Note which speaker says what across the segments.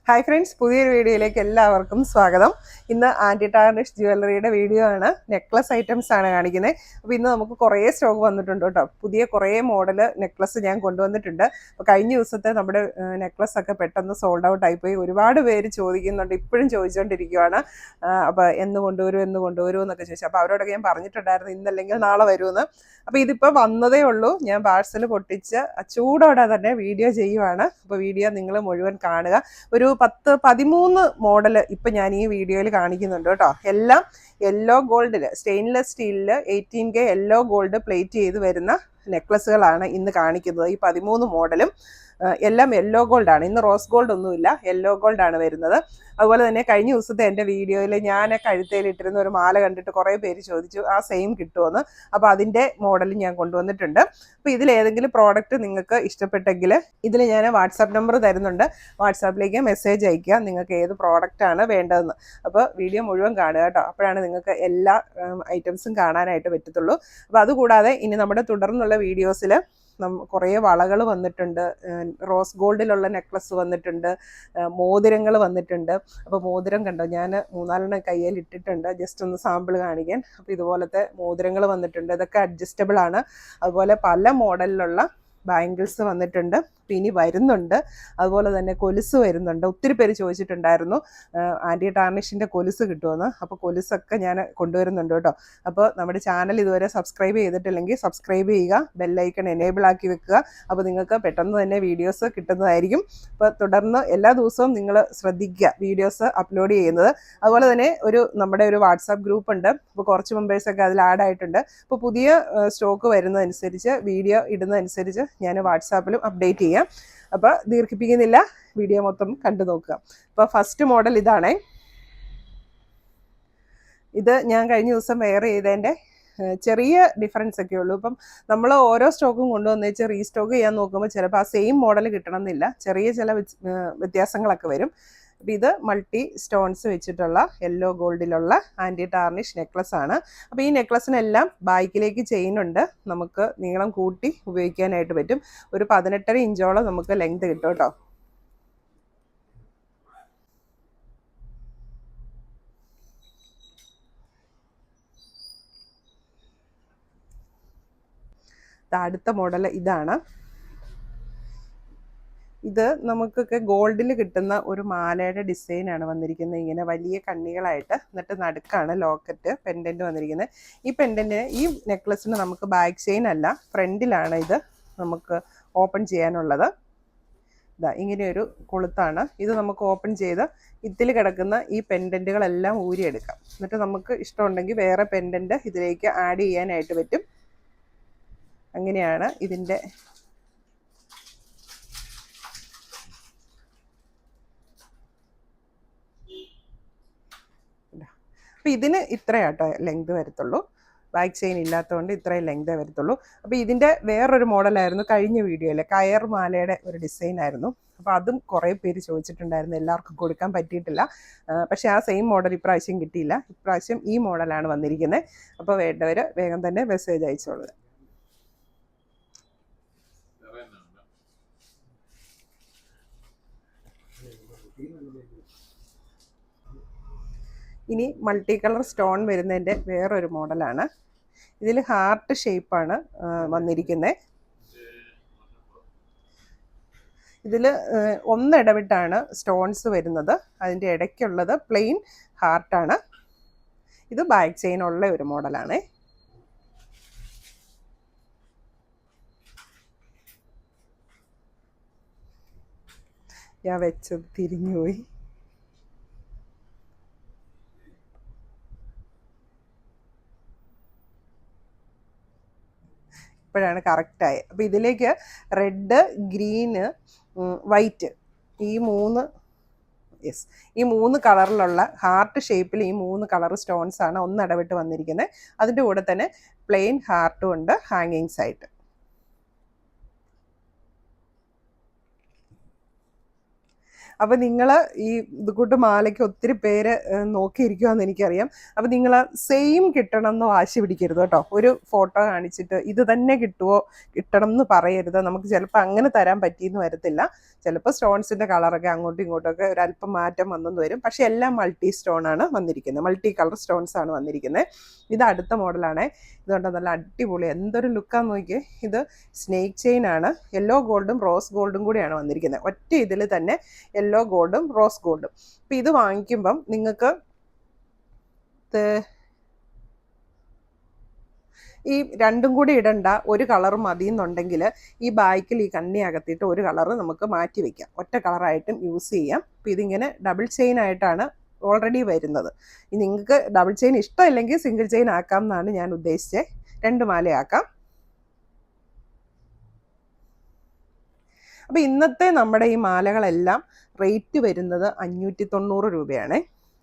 Speaker 1: Hi friends, പുതിയൊരു വീഡിയോയിലേക്ക് എല്ലാവർക്കും സ്വാഗതം. ഇന്ന് ആൻറ്റി ടാർണിഷ് ജ്വല്ലറിയുടെ വീഡിയോ ആണ്. നെക്ലസ് ഐറ്റംസ് ആണ് കാണിക്കുന്നത്. അപ്പോൾ ഇന്ന് നമുക്ക് കുറേ സ്റ്റോക്ക് വന്നിട്ടുണ്ട് കേട്ടോ. പുതിയ കുറേ മോഡൽ നെക്ലസ് ഞാൻ കൊണ്ടുവന്നിട്ടുണ്ട്. അപ്പോൾ കഴിഞ്ഞ ദിവസത്തെ നമ്മുടെ നെക്ലസ് ഒക്കെ പെട്ടെന്ന് സോൾഡ് ഔട്ട് ആയിപ്പോയി. ഒരുപാട് പേര് ചോദിക്കുന്നുണ്ട്, ഇപ്പോഴും ചോദിച്ചുകൊണ്ടിരിക്കുകയാണ്. അപ്പോൾ എന്ന് കൊണ്ടുവരും എന്നൊക്കെ ചോദിച്ചു. അപ്പോൾ അവരോടൊക്കെ ഞാൻ പറഞ്ഞിട്ടുണ്ടായിരുന്നു ഇന്നല്ലെങ്കിൽ നാളെ വരുമെന്ന്. അപ്പോൾ ഇതിപ്പോൾ വന്നതേ ഉള്ളൂ. ഞാൻ പാഴ്സൽ പൊട്ടിച്ച് ചൂടോടെ തന്നെ വീഡിയോ ചെയ്യുവാണ്. അപ്പോൾ വീഡിയോ നിങ്ങൾ മുഴുവൻ കാണുക. ഒരു 10-13 മോഡൽ ഇപ്പം ഞാൻ ഈ വീഡിയോയിൽ കാണിക്കുന്നുണ്ട് കേട്ടോ. എല്ലാം യെല്ലോ ഗോൾഡിൽ, സ്റ്റെയിൻലെസ് സ്റ്റീലിൽ 18K യെല്ലോ ഗോൾഡ് പ്ലേറ്റ് ചെയ്ത് വരുന്ന നെക്ലസുകളാണ് ഇന്ന് കാണിക്കുന്നത്. ഈ 13 മോഡലും എല്ലാം യെല്ലോ ഗോൾഡ് ആണ്. ഇന്ന് റോസ് ഗോൾഡ് ഒന്നുമില്ല, യെല്ലോ ഗോൾഡ് ആണ് വരുന്നത്. അതുപോലെ തന്നെ കഴിഞ്ഞ ദിവസത്തെ എൻ്റെ വീഡിയോയിൽ ഞാൻ കഴുത്തേലിട്ടിരുന്ന ഒരു മാല കണ്ടിട്ട് കുറേ പേര് ചോദിച്ചു ആ സെയിം കിട്ടുമെന്ന്. അപ്പോൾ അതിൻ്റെ മോഡൽ ഞാൻ കൊണ്ടുവന്നിട്ടുണ്ട്. അപ്പോൾ ഇതിലേതെങ്കിലും പ്രോഡക്റ്റ് നിങ്ങൾക്ക് ഇഷ്ടപ്പെട്ടെങ്കിൽ ഇതിൽ ഞാൻ വാട്സാപ്പ് നമ്പർ തരുന്നുണ്ട്. വാട്സാപ്പിലേക്ക് മെസ്സേജ് അയക്കുക നിങ്ങൾക്ക് ഏത് പ്രോഡക്റ്റാണ് വേണ്ടതെന്ന്. അപ്പോൾ വീഡിയോ മുഴുവൻ കാണുക കേട്ടോ. അപ്പോഴാണ് നിങ്ങൾക്ക് എല്ലാ ഐറ്റംസും കാണാനായിട്ട് പറ്റത്തുള്ളൂ. അപ്പോൾ അതുകൂടാതെ ഇനി നമ്മുടെ തുടർന്നുള്ള വീഡിയോസിൽ കുറേ വളകൾ വന്നിട്ടുണ്ട്, റോസ് ഗോൾഡിലുള്ള നെക്ലസ് വന്നിട്ടുണ്ട്, മോതിരങ്ങൾ വന്നിട്ടുണ്ട്. അപ്പോൾ മോതിരം കണ്ടോ, ഞാൻ 4-4 കയ്യിൽ ഇട്ടിട്ടുണ്ട് ജസ്റ്റ് ഒന്ന് സാമ്പിൾ കാണിക്കാൻ. അപ്പോൾ ഇതുപോലത്തെ മോതിരങ്ങൾ വന്നിട്ടുണ്ട്. ഇതൊക്കെ അഡ്ജസ്റ്റബിൾ ആണ്. അതുപോലെ പല മോഡലിലുള്ള ബാംഗിൾസ് വന്നിട്ടുണ്ട്. ഇനി വരുന്നുണ്ട്. അതുപോലെ തന്നെ കൊലുസ് വരുന്നുണ്ട്. ഒത്തിരി പേര് ചോദിച്ചിട്ടുണ്ടായിരുന്നു ആൻറ്റി ടാർണിഷിൻ്റെ കൊലുസ് കിട്ടുമെന്ന്. അപ്പോൾ കൊലുസൊക്കെ ഞാൻ കൊണ്ടുവരുന്നുണ്ട് കേട്ടോ. അപ്പോൾ നമ്മുടെ ചാനൽ ഇതുവരെ സബ്സ്ക്രൈബ് ചെയ്തിട്ടില്ലെങ്കിൽ സബ്സ്ക്രൈബ് ചെയ്യുക, ബെല്ലൈക്കൺ എനേബിൾ ആക്കി വെക്കുക. അപ്പോൾ നിങ്ങൾക്ക് പെട്ടെന്ന് തന്നെ വീഡിയോസ് കിട്ടുന്നതായിരിക്കും. അപ്പോൾ തുടർന്ന് എല്ലാ ദിവസവും നിങ്ങൾ ശ്രദ്ധിക്കുക വീഡിയോസ് അപ്ലോഡ് ചെയ്യുന്നത്. അതുപോലെ തന്നെ നമ്മുടെ ഒരു വാട്സാപ്പ് ഗ്രൂപ്പ് ഉണ്ട്. അപ്പോൾ കുറച്ച് മെമ്പേഴ്സൊക്കെ അതിൽ ആഡ് ആയിട്ടുണ്ട്. അപ്പോൾ പുതിയ സ്റ്റോക്ക് വരുന്നതനുസരിച്ച്, വീഡിയോ ഇടുന്നതനുസരിച്ച് ഞാൻ വാട്സാപ്പിലും അപ്ഡേറ്റ് ചെയ്യാം. അപ്പോൾ ദീർഘിപ്പിക്കുന്നില്ല, വീഡിയോ മൊത്തം കണ്ടു നോക്കുക. അപ്പോൾ ഫസ്റ്റ് മോഡൽ ഇതാണേ. ഇത് ഞാൻ കഴിഞ്ഞ ദിവസം വെയർ ചെയ്തതിൻ്റെ ചെറിയ ഡിഫറൻസ് ഒക്കെ ഉള്ളൂ. ഇപ്പം നമ്മൾ ഓരോ സ്റ്റോക്കും കൊണ്ടുവന്നേച്ച് റീസ്റ്റോക്ക് ചെയ്യാൻ നോക്കുമ്പോൾ ചിലപ്പോൾ ആ സെയിം മോഡൽ കിട്ടണം എന്നില്ല, ചെറിയ ചില വ്യത്യാസങ്ങളൊക്കെ വരും. അപ്പം ഇത് മൾട്ടി സ്റ്റോൺസ് വെച്ചിട്ടുള്ള യെല്ലോ ഗോൾഡിലുള്ള ആൻറ്റി ടാർണിഷ് നെക്ലസ് ആണ്. അപ്പോൾ ഈ നെക്ലസിനെല്ലാം ബാക്കിലേക്ക് ചെയിനുണ്ട്. നമുക്ക് നീളം കൂട്ടി ഉപയോഗിക്കാനായിട്ട് പറ്റും. ഒരു 18.5 ഇഞ്ചോളം നമുക്ക് ലെങ്ത് കിട്ടും കേട്ടോ. അടുത്ത മോഡൽ ഇതാണ്. ഇത് നമുക്കൊക്കെ ഗോൾഡിൽ കിട്ടുന്ന ഒരു മാലയുടെ ഡിസൈനാണ് വന്നിരിക്കുന്നത്. ഇങ്ങനെ വലിയ കണ്ണികളായിട്ട്, എന്നിട്ട് നടുക്കാണ് ലോക്കറ്റ് പെൻഡൻറ്റ് വന്നിരിക്കുന്നത്. ഈ പെൻഡൻറ്റ്, ഈ നെക്ലസിന് നമുക്ക് ബാക്ക് ചെയിൻ അല്ല, ഫ്രണ്ടിലാണ് ഇത് നമുക്ക് ഓപ്പൺ ചെയ്യാനുള്ളത്. ഇതാ ഇങ്ങനെയൊരു കൊളുത്താണ്. ഇത് നമുക്ക് ഓപ്പൺ ചെയ്ത് ഇതിൽ കിടക്കുന്ന ഈ പെൻഡൻറ്റുകളെല്ലാം ഊരിയെടുക്കാം. എന്നിട്ട് നമുക്ക് ഇഷ്ടമുണ്ടെങ്കിൽ വേറെ പെൻഡൻറ്റ് ഇതിലേക്ക് ആഡ് ചെയ്യാനായിട്ട് പറ്റും. അങ്ങനെയാണ് ഇതിൻ്റെ. അപ്പോൾ ഇതിന് ഇത്രയാട്ടോ ലെങ്ത് വരത്തുള്ളൂ. ബാക്ക് ചെയിൻ ഇല്ലാത്തതുകൊണ്ട് ഇത്രയും ലെങ്തേ വരത്തുള്ളൂ. അപ്പോൾ ഇതിൻ്റെ വേറൊരു മോഡലായിരുന്നു കഴിഞ്ഞ വീഡിയോയിൽ, കയർ മാലയുടെ ഒരു ഡിസൈൻ ആയിരുന്നു. അപ്പോൾ അതും കുറേ പേര് ചോദിച്ചിട്ടുണ്ടായിരുന്നു, എല്ലാവർക്കും കൊടുക്കാൻ പറ്റിയിട്ടില്ല. പക്ഷേ ആ സെയിം മോഡൽ ഇപ്രാവശ്യം കിട്ടിയില്ല. ഇപ്രാവശ്യം ഈ മോഡലാണ് വന്നിരിക്കുന്നത്. അപ്പോൾ വേണ്ടവർ വേഗം തന്നെ മെസ്സേജ് അയച്ചോളുക. ഇനി മൾട്ടി കളർ സ്റ്റോൺ വരുന്നതിൻ്റെ വേറൊരു മോഡലാണ്. ഇതിൽ ഹാർട്ട് ഷേപ്പാണ് വന്നിരിക്കുന്നത്. ഇതിൽ ഒന്നിടവിട്ടാണ് സ്റ്റോൺസ് വരുന്നത്. അതിൻ്റെ ഇടയ്ക്കുള്ളത് പ്ലെയിൻ ഹാർട്ടാണ്. ഇത് ബാക്ക് ചെയിൻ ഉള്ള ഒരു മോഡലാണ്. ഞാൻ വെച്ചത് തിരിഞ്ഞുപോയി. ഇപ്പോഴാണ് കറക്റ്റായത്. അപ്പോൾ ഇതിലേക്ക് റെഡ്, ഗ്രീന്, വൈറ്റ്, ഈ 3 കളറിലുള്ള ഹാർട്ട് ഷേപ്പിൽ ഈ 3 കളർ സ്റ്റോൺസ് ആണ് ഒന്നിടവിട്ട് വന്നിരിക്കുന്നത്. അതിൻ്റെ കൂടെ തന്നെ പ്ലെയിൻ ഹാർട്ടും ഉണ്ട് ഹാങ്ങിങ്സ് ആയിട്ട്. അപ്പോൾ നിങ്ങൾ ഈ ഇത് കൂട്ട് മാലയ്ക്ക് ഒത്തിരി പേര് നോക്കിയിരിക്കുമെന്ന് എനിക്കറിയാം. അപ്പോൾ നിങ്ങൾ സെയിം കിട്ടണം എന്ന് വാശി പിടിക്കരുത് കേട്ടോ. ഒരു ഫോട്ടോ കാണിച്ചിട്ട് ഇത് തന്നെ കിട്ടണം എന്ന് പറയരുത്. നമുക്ക് ചിലപ്പോൾ അങ്ങനെ തരാൻ പറ്റിയെന്ന് വരത്തില്ല. ചിലപ്പോൾ സ്റ്റോൺസിൻ്റെ കളറൊക്കെ അങ്ങോട്ടും ഇങ്ങോട്ടൊക്കെ ഒരല്പം മാറ്റം വന്നെന്ന് വരും. പക്ഷേ എല്ലാം മൾട്ടി സ്റ്റോൺ ആണ് വന്നിരിക്കുന്നത്, മൾട്ടി കളർ സ്റ്റോൺസ് ആണ് വന്നിരിക്കുന്നത്. ഇത് അടുത്ത മോഡലാണ്. ഇതുകൊണ്ട് നല്ല അടിപൊളി എന്തൊരു ലുക്കാന്ന് നോക്കിയേ. ഇത് സ്നേക്ക് ചെയിൻ ആണ്, യെല്ലോ ഗോൾഡും റോസ് ഗോൾഡും കൂടിയാണ് വന്നിരിക്കുന്നത്. ഒറ്റ ഇതിൽ തന്നെ യെല്ലോ ഗോൾഡും റോസ് ഗോൾഡും. അപ്പം ഇത് വാങ്ങിക്കുമ്പം നിങ്ങൾക്ക് ഈ രണ്ടും കൂടി ഇടണ്ട, ഒരു കളർ മതി എന്നുണ്ടെങ്കിൽ ഈ ബാക്കിൽ ഈ കണ്ണി അകത്തിയിട്ട് ഒരു കളർ നമുക്ക് മാറ്റി വെക്കാം, ഒറ്റ കളറായിട്ടും യൂസ് ചെയ്യാം. അപ്പം ഇതിങ്ങനെ ഡബിൾ ചെയിൻ ആയിട്ടാണ് ഓൾറെഡി വരുന്നത്. നിങ്ങൾക്ക് ഡബിൾ ചെയിൻ ഇഷ്ടമില്ലെങ്കിൽ സിംഗിൾ ചെയിൻ ആക്കാം എന്നാണ് ഞാൻ ഉദ്ദേശിച്ചത്. 2 മാലയാക്കാം. അപ്പോൾ ഇന്നത്തെ നമ്മുടെ ഈ മാലകളെല്ലാം റേറ്റ് വരുന്നത് 590 രൂപയാണ്.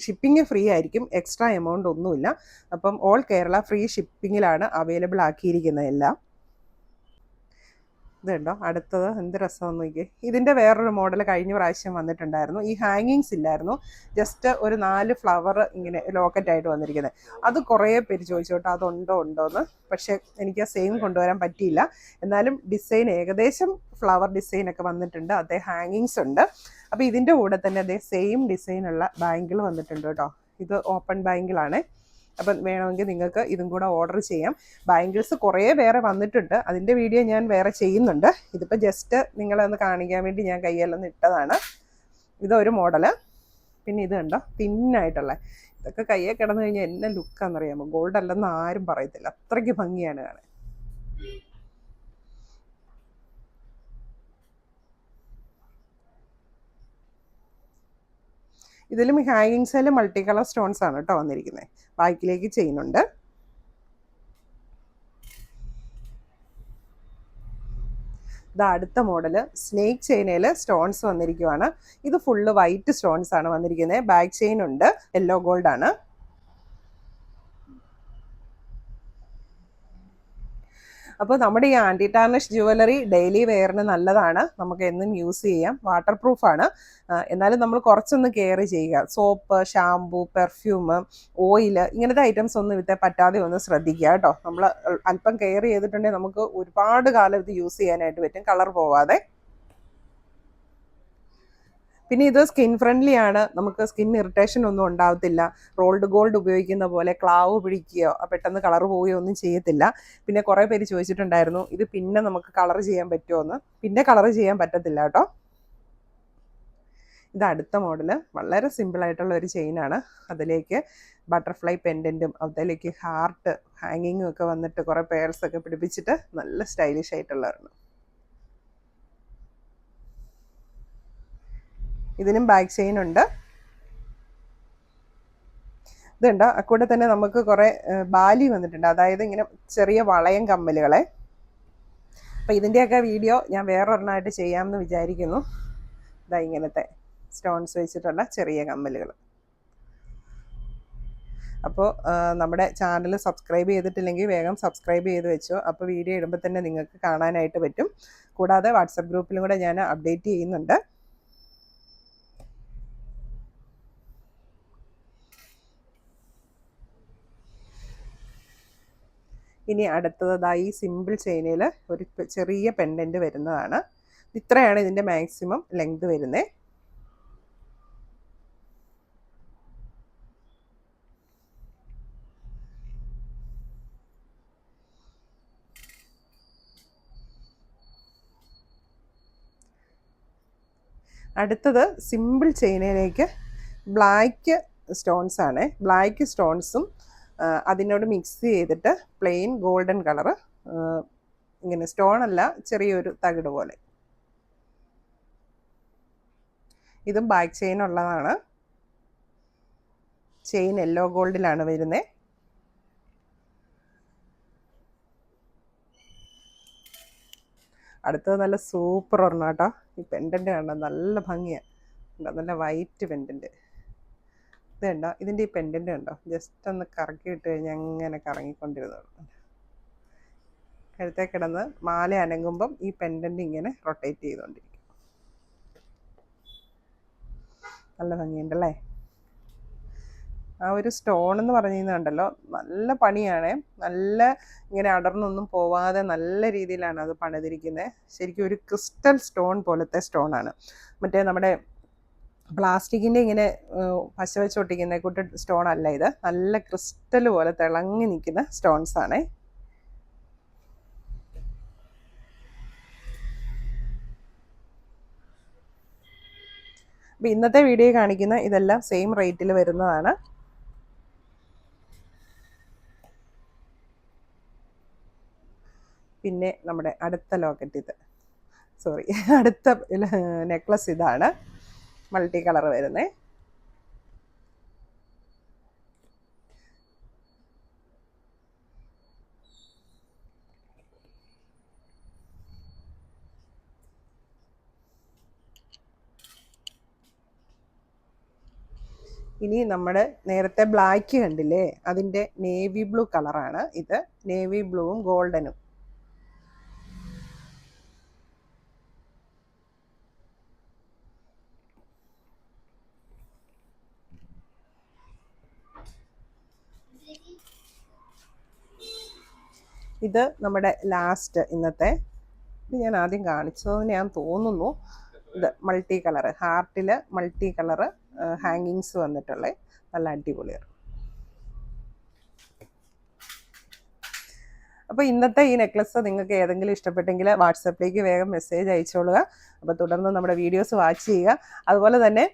Speaker 1: ഷിപ്പിംഗ് ഫ്രീ ആയിരിക്കും, എക്സ്ട്രാ എമൗണ്ട് ഒന്നുമില്ല. അപ്പം ഓൾ കേരള ഫ്രീ ഷിപ്പിങ്ങിലാണ് അവൈലബിൾ ആക്കിയിരിക്കുന്നത് എല്ലാം. ഇതുണ്ടോ അടുത്തത്, എന്ത് രസമെന്ന് നോക്കിയേ. ഇതിൻ്റെ വേറൊരു മോഡൽ കഴിഞ്ഞ പ്രാവശ്യം വന്നിട്ടുണ്ടായിരുന്നു. ഈ ഹാങ്ങിങ്സ് ഇല്ലായിരുന്നു, ജസ്റ്റ് ഒരു 4 ഫ്ലവർ ഇങ്ങനെ ലോക്കറ്റായിട്ട് വന്നിരിക്കുന്നത്. അത് കുറേ പേര് ചോദിച്ചു കേട്ടോ, അതുണ്ടോന്ന്. പക്ഷേ എനിക്ക് ആ സെയിം കൊണ്ടുവരാൻ പറ്റിയില്ല. എന്നാലും ഡിസൈൻ ഏകദേശം ഫ്ലവർ ഡിസൈനൊക്കെ വന്നിട്ടുണ്ട്. അതേ ഹാങ്ങിങ്സ് ഉണ്ട്. അപ്പോൾ ഇതിൻ്റെ കൂടെ തന്നെ അതേ സെയിം ഡിസൈനുള്ള ബാങ്കിൾ വന്നിട്ടുണ്ട് കേട്ടോ. ഇത് ഓപ്പൺ ബാങ്കിളാണ്. അപ്പം വേണമെങ്കിൽ നിങ്ങൾക്ക് ഇതും കൂടെ ഓർഡർ ചെയ്യാം. ബാംഗിൾസ് കുറേ വേറെ വന്നിട്ടുണ്ട്, അതിൻ്റെ വീഡിയോ ഞാൻ വേറെ ചെയ്യുന്നുണ്ട്. ഇതിപ്പോൾ ജസ്റ്റ് നിങ്ങളെ ഒന്ന് കാണിക്കാൻ വേണ്ടി ഞാൻ കയ്യിലൊന്ന് ഇട്ടതാണ്. ഇതൊരു മോഡല്. പിന്നെ ഇത് കണ്ടോ, തിന്നായിട്ടുള്ള. ഇതൊക്കെ കയ്യെ കിടന്നു കഴിഞ്ഞാൽ എന്നെ ലുക്കാണെന്നറിയാമോ. ഗോൾഡ് അല്ലെന്ന് ആരും പറയത്തില്ല, അത്രയ്ക്ക് ഭംഗിയാണ് കാണാൻ. ഇതിലും ഹാങ്ങിങ്സിലും മൾട്ടി കളർ സ്റ്റോൺസ് ആണ് കേട്ടോ വന്നിരിക്കുന്നത്. ബാക്കിലേക്ക് ചെയ്യുന്നുണ്ട്. ഇത് അടുത്ത മോഡല് സ്നേക്ക് ചെയിനിൽ സ്റ്റോൺസ് വന്നിരിക്കുവാണ്. ഇത് ഫുള്ള് വൈറ്റ് സ്റ്റോൺസ് ആണ് വന്നിരിക്കുന്നത്. ബാക്ക് ചെയിൻ ഉണ്ട്, യെല്ലോ ഗോൾഡ് ആണ്. അപ്പോൾ നമ്മുടെ ഈ ആൻറ്റി ടാർണിഷ് ജുവലറി ഡെയിലി വെയറിന് നല്ലതാണ്, നമുക്ക് എന്നും യൂസ് ചെയ്യാം. വാട്ടർ പ്രൂഫാണ്. എന്നാലും നമ്മൾ കുറച്ചൊന്ന് കെയർ ചെയ്യുക. സോപ്പ്, ഷാംപൂ, പെർഫ്യൂം, ഓയിൽ, ഇങ്ങനത്തെ ഐറ്റംസ് ഒന്നും ഇതിൽ പറ്റാതെ ഒന്ന് ശ്രദ്ധിക്കുക കേട്ടോ. നമ്മൾ അല്പം കെയർ ചെയ്തിട്ടുണ്ടെങ്കിൽ നമുക്ക് ഒരുപാട് കാലം ഇത് യൂസ് ചെയ്യാനായിട്ട് പറ്റും, കളർ പോവാതെ. പിന്നെ ഇത് സ്കിൻ ഫ്രണ്ട്ലി ആണ്, നമുക്ക് സ്കിൻ ഇറിറ്റേഷൻ ഒന്നും ഉണ്ടാവത്തില്ല. റോൾഡ് ഗോൾഡ് ഉപയോഗിക്കുന്ന പോലെ ക്ലാവ് പിടിക്കുകയോ പെട്ടെന്ന് കളർ പോവുകയോ ഒന്നും ചെയ്യത്തില്ല. പിന്നെ കുറേ പേര് ചോദിച്ചിട്ടുണ്ടായിരുന്നു ഇത് പിന്നെ നമുക്ക് കളർ ചെയ്യാൻ പറ്റുമോ എന്ന്. പിന്നെ കളർ ചെയ്യാൻ പറ്റത്തില്ല കേട്ടോ. ഇത് അടുത്ത മോഡല് വളരെ സിമ്പിളായിട്ടുള്ള ഒരു ചെയിനാണ്. അതിലേക്ക് ബട്ടർഫ്ലൈ പെൻഡൻറ്റും അതിലേക്ക് ഹാർട്ട് ഹാങ്ങിങ്ങും ഒക്കെ വന്നിട്ട് കുറേ പേൾസൊക്കെ പിടിപ്പിച്ചിട്ട് നല്ല സ്റ്റൈലിഷ് ആയിട്ടുള്ളതാണ്. ഇതിനും ബാക്ക് ചെയിൻ ഉണ്ട്. ഇതുണ്ട്. കൂടെ തന്നെ നമുക്ക് കുറേ ബാലി വന്നിട്ടുണ്ട്, അതായത് ഇങ്ങനെ ചെറിയ വളയം കമ്മലുകളെ. അപ്പം ഇതിൻ്റെയൊക്കെ വീഡിയോ ഞാൻ വേറൊരെണ്ണമായിട്ട് ചെയ്യാമെന്ന് വിചാരിക്കുന്നു. ഇതാ ഇങ്ങനത്തെ സ്റ്റോൺസ് വെച്ചിട്ടുള്ള ചെറിയ കമ്മലുകൾ. അപ്പോൾ നമ്മുടെ ചാനൽ സബ്സ്ക്രൈബ് ചെയ്തിട്ടില്ലെങ്കിൽ വേഗം സബ്സ്ക്രൈബ് ചെയ്ത് വെച്ചോ. അപ്പോൾ വീഡിയോ ഇടുമ്പോൾ തന്നെ നിങ്ങൾക്ക് കാണാനായിട്ട് പറ്റും. കൂടാതെ വാട്സപ്പ് ഗ്രൂപ്പിലും കൂടെ ഞാൻ അപ്ഡേറ്റ് ചെയ്യുന്നുണ്ട്. ഇനി അടുത്തതായി സിമ്പിൾ ചെയിനിൽ ഒരു ചെറിയ പെൻഡൻറ്റ് വരുന്നതാണ്. ഇത്രയാണ് ഇതിൻ്റെ മാക്സിമം ലെങ്ത് വരുന്നത്. അടുത്തത് സിമ്പിൾ ചെയിനിലേക്ക് ബ്ലാക്ക് സ്റ്റോൺസ് ആണ്. ബ്ലാക്ക് സ്റ്റോൺസും അതിനോട് മിക്സ് ചെയ്തിട്ട് പ്ലെയിൻ ഗോൾഡൻ കളറ്, ഇങ്ങനെ സ്റ്റോൺ അല്ല, ചെറിയൊരു തകിട് പോലെ. ഇതും ബാക്ക് ചെയിൻ ഉള്ളതാണ്. ചെയിൻ യെല്ലോ ഗോൾഡിലാണ് വരുന്നത്. അടുത്തത് നല്ല സൂപ്പർ ഒരെണ്ണം കേട്ടോ. ഈ പെൻഡൻറ്റ് കണ്ടോ, നല്ല ഭംഗിയാണ്. നല്ല വൈറ്റ് പെൻഡൻറ്റ്. ഇത് കണ്ടോ, ഇതിൻ്റെ ഈ പെൻഡൻറ്റ് കണ്ടോ, ജസ്റ്റ് ഒന്ന് കറക്കി ഇട്ട് കഴിഞ്ഞാൽ അങ്ങനെ കറങ്ങിക്കൊണ്ടിരുന്നു. കഴുത്തേ കിടന്ന് മാല അനങ്ങുമ്പം ഈ പെൻഡൻറ്റ് ഇങ്ങനെ റൊട്ടേറ്റ് ചെയ്തുകൊണ്ടിരിക്കും. നല്ല ഭംഗിയുണ്ടല്ലേ. ആ ഒരു സ്റ്റോൺ എന്ന് പറഞ്ഞുണ്ടല്ലോ, നല്ല പണിയാണ്. നല്ല ഇങ്ങനെ അടർന്നൊന്നും പോവാതെ നല്ല രീതിയിലാണ് അത് പണിതിരിക്കുന്നത്. ശരിക്കും ഒരു ക്രിസ്റ്റൽ സ്റ്റോൺ പോലത്തെ സ്റ്റോണാണ്. മറ്റേ നമ്മുടെ പ്ലാസ്റ്റിക്കിൻ്റെ ഇങ്ങനെ പശ വെച്ച് ഒട്ടിക്കുന്ന കൂട്ട് സ്റ്റോൺ അല്ല ഇത്. നല്ല ക്രിസ്റ്റൽ പോലെ തിളങ്ങി നിൽക്കുന്ന സ്റ്റോൺസ് ആണേ. അപ്പോൾ ഇന്നത്തെ വീഡിയോ കാണിക്കുന്ന ഇതെല്ലാം സെയിം റേറ്റിൽ വരുന്നതാണ്. പിന്നെ നമ്മുടെ അടുത്ത ലോക്കറ്റ് അടുത്ത നെക്ലസ് ഇതാണ്. മൾട്ടി കളർ വരുന്നത്. ഇനി നമ്മുടെ നേരത്തെ ബ്ലാക്ക് കണ്ടില്ലേ, അതിൻ്റെ നേവി ബ്ലൂ കളറാണ് ഇത്. നേവി ബ്ലൂവും ഗോൾഡനും. ഇത് നമ്മുടെ ലാസ്റ്റ് ഇന്നത്തെ, ഇത് ഞാൻ ആദ്യം കാണിച്ചതെന്ന് ഞാൻ തോന്നുന്നു. ഇത് മൾട്ടി കളർ, ഹാർട്ടിൽ മൾട്ടി കളർ ഹാങ്ങിങ്സ് വന്നിട്ടുള്ളത് നല്ല അടിപൊളിയാണ്. അപ്പോൾ ഇന്നത്തെ ഈ നെക്ലസ് നിങ്ങൾക്ക് ഏതെങ്കിലും ഇഷ്ടപ്പെട്ടെങ്കിൽ വാട്സപ്പിലേക്ക് വേഗം മെസ്സേജ് അയച്ചോളുക. അപ്പോൾ തുടർന്ന് നമ്മുടെ വീഡിയോസ് വാച്ച് ചെയ്യുക. അതുപോലെ തന്നെ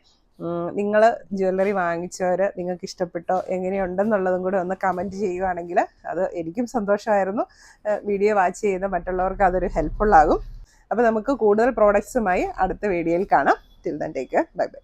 Speaker 1: നിങ്ങൾ ജ്വല്ലറി വാങ്ങിച്ചവർ നിങ്ങൾക്ക് ഇഷ്ടപ്പെട്ടോ എങ്ങനെയുണ്ടെന്നുള്ളതും കൂടെ ഒന്ന് കമൻറ്റ് ചെയ്യുകയാണെങ്കിൽ അത് എനിക്കും സന്തോഷമായിരുന്നു. വീഡിയോ വാച്ച് ചെയ്യുന്ന മറ്റുള്ളവർക്ക് അതൊരു ഹെൽപ്ഫുൾ ആകും. അപ്പോൾ നമുക്ക് കൂടുതൽ പ്രോഡക്ട്സുമായി അടുത്ത വീഡിയോയിൽ കാണാം. Till then take care. Bye bye.